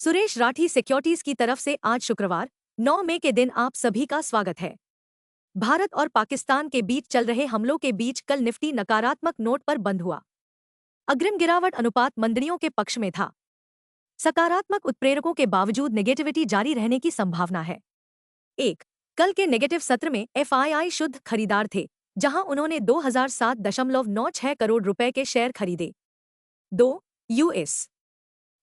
Suresh Rathi securities की तरफ से आज शुक्रवार 9 मई के दिन आप सभी का स्वागत है। भारत और पाकिस्तान के बीच चल रहे हमलों के बीच कल निफ्टी नकारात्मक नोट पर बंद हुआ। अग्रिम गिरावट अनुपात मंदनियों के पक्ष में था। सकारात्मक उत्प्रेरकों के बावजूद नेगेटिविटी जारी रहने की संभावना है। कल के नेगेटिव सत्र में एफआईआई शुद्ध खरीदार थे, जहां उन्होंने 2007.96 करोड़ रुपए के शेयर खरीदे। यूएस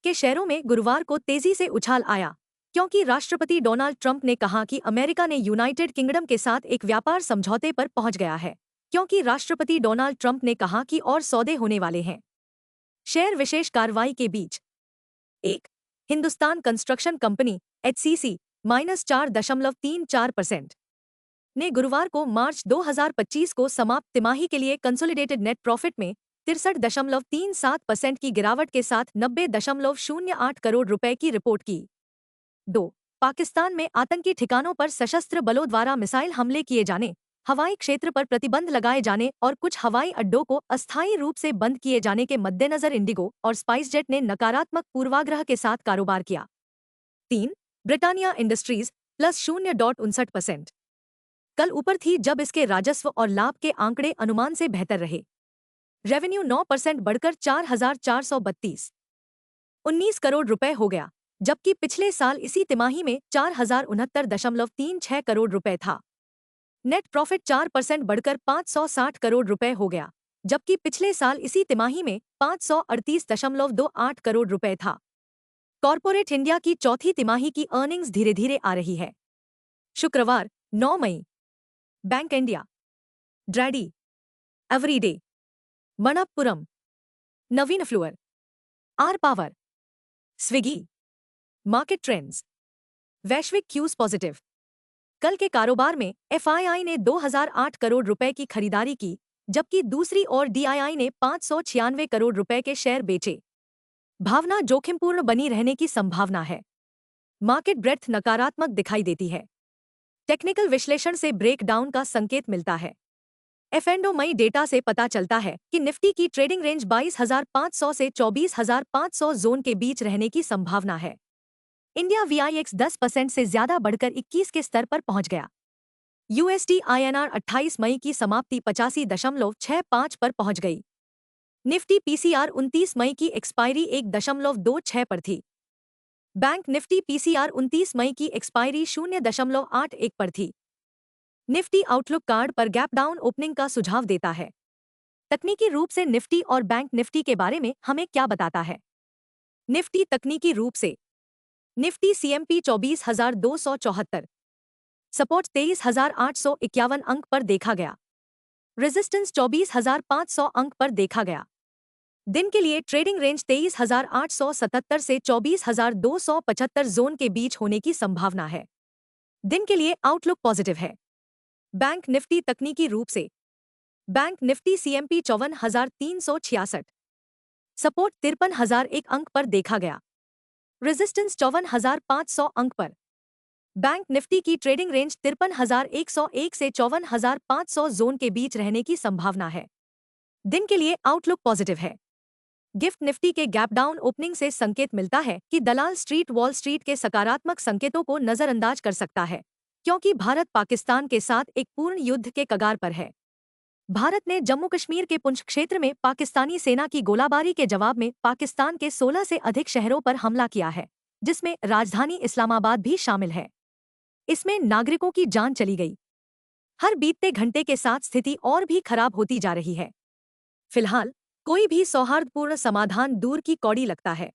के शेयरों में गुरुवार को तेजी से उछाल आया, क्योंकि राष्ट्रपति डोनाल्ड ट्रंप ने कहा कि अमेरिका ने यूनाइटेड किंगडम के साथ एक व्यापार समझौते पर पहुंच गया है। क्योंकि राष्ट्रपति डोनाल्ड ट्रंप ने कहा कि और सौदे होने वाले हैं। शेयर विशेष कार्रवाई के बीच हिंदुस्तान कंस्ट्रक्शन कंपनी HCC -4.34% ने गुरुवार को मार्च 2025 को समाप्त तिमाही के लिए कंसोलिडेटेड नेट प्रॉफिट में 63.37% की गिरावट के साथ 90.08 करोड़ रुपए की रिपोर्ट की। पाकिस्तान में आतंकी ठिकानों पर सशस्त्र बलों द्वारा मिसाइल हमले किए जाने, हवाई क्षेत्र पर प्रतिबंध लगाए जाने और कुछ हवाई अड्डों को अस्थायी रूप से बंद किए जाने के मद्देनजर इंडिगो और स्पाइसजेट ने नकारात्मक पूर्वाग्रह के साथ कारोबार किया। ब्रिटानिया इंडस्ट्रीज +0.59% कल ऊपर थी, जब इसके राजस्व और लाभ के आंकड़े अनुमान से बेहतर रहे। रेवेन्यू 9% बढ़कर 4,432.19 करोड़ रुपए हो गया, जबकि पिछले साल इसी तिमाही में 4,069.36 करोड़ रुपए था। नेट प्रॉफिट 4% बढ़कर 560 करोड़ रुपए हो गया, जबकि पिछले साल इसी तिमाही में 538.28 करोड़ रुपए था। कॉर्पोरेट इंडिया की चौथी तिमाही की अर्निंग्स धीरे धीरे आ रही है। शुक्रवार 9 मई बैंक इंडिया, ड्रैडी, एवरीडे, मणप्पुरम, नवीन फ्लूअर, R power, Swiggy, market trends, वैश्विक क्यूज पॉजिटिव। कल के कारोबार में एफआईआई ने 2008 करोड़ रुपए की खरीदारी की, जबकि दूसरी ओर डीआईआई ने 596 करोड़ रुपए के शेयर बेचे। भावना जोखिमपूर्ण बनी रहने की संभावना है। मार्केट ब्रेड्थ नकारात्मक दिखाई देती है। टेक्निकल विश्लेषण से ब्रेकडाउन का संकेत मिलता है। एफएंडो मई डेटा से पता चलता है कि निफ्टी की ट्रेडिंग रेंज 22,500 से 24,500 जोन के बीच रहने की संभावना है। इंडिया VIX 10% से ज्यादा बढ़कर 21 के स्तर पर पहुंच गया। USD INR 28 मई की समाप्ति 85.65 पर पहुंच गई। निफ्टी PCR 29 मई की एक्सपायरी 1.26 पर थी। बैंक निफ्टी PCR 29 मई की एक्सपायरी 0.81 पर थी। निफ्टी आउटलुक कार्ड पर गैप डाउन ओपनिंग का सुझाव देता है। तकनीकी रूप से निफ्टी और बैंक निफ्टी के बारे में हमें क्या बताता है? निफ्टी तकनीकी रूप से निफ्टी CMP 24,274, सपोर्ट 23,851 अंक पर देखा गया। रेजिस्टेंस 24,500 अंक पर देखा गया। दिन के लिए ट्रेडिंग रेंज 23,877 से 24,275 जोन के बीच होने की संभावना है। दिन के लिए आउटलुक पॉजिटिव है। बैंक निफ्टी तकनीकी रूप से बैंक निफ्टी CMP 54,366, सपोर्ट 53,001 अंक पर देखा गया। रेजिस्टेंस 54,500 अंक पर। बैंक निफ्टी की ट्रेडिंग रेंज 53,101 से 54,500 जोन के बीच रहने की संभावना है। दिन के लिए आउटलुक पॉजिटिव है। गिफ्ट निफ्टी के गैप डाउन ओपनिंग से संकेत मिलता है कि दलाल स्ट्रीट वॉल स्ट्रीट के सकारात्मक संकेतों को नजरअंदाज कर सकता है, क्योंकि भारत पाकिस्तान के साथ एक पूर्ण युद्ध के कगार पर है। भारत ने जम्मू कश्मीर के पुंछ क्षेत्र में पाकिस्तानी सेना की गोलाबारी के जवाब में पाकिस्तान के 16 से अधिक शहरों पर हमला किया है, जिसमें राजधानी इस्लामाबाद भी शामिल है। इसमें नागरिकों की जान चली गई। हर बीतते घंटे के साथ स्थिति और भी खराब होती जा रही है। फिलहाल कोई भी सौहार्दपूर्ण समाधान दूर की कौड़ी लगता है।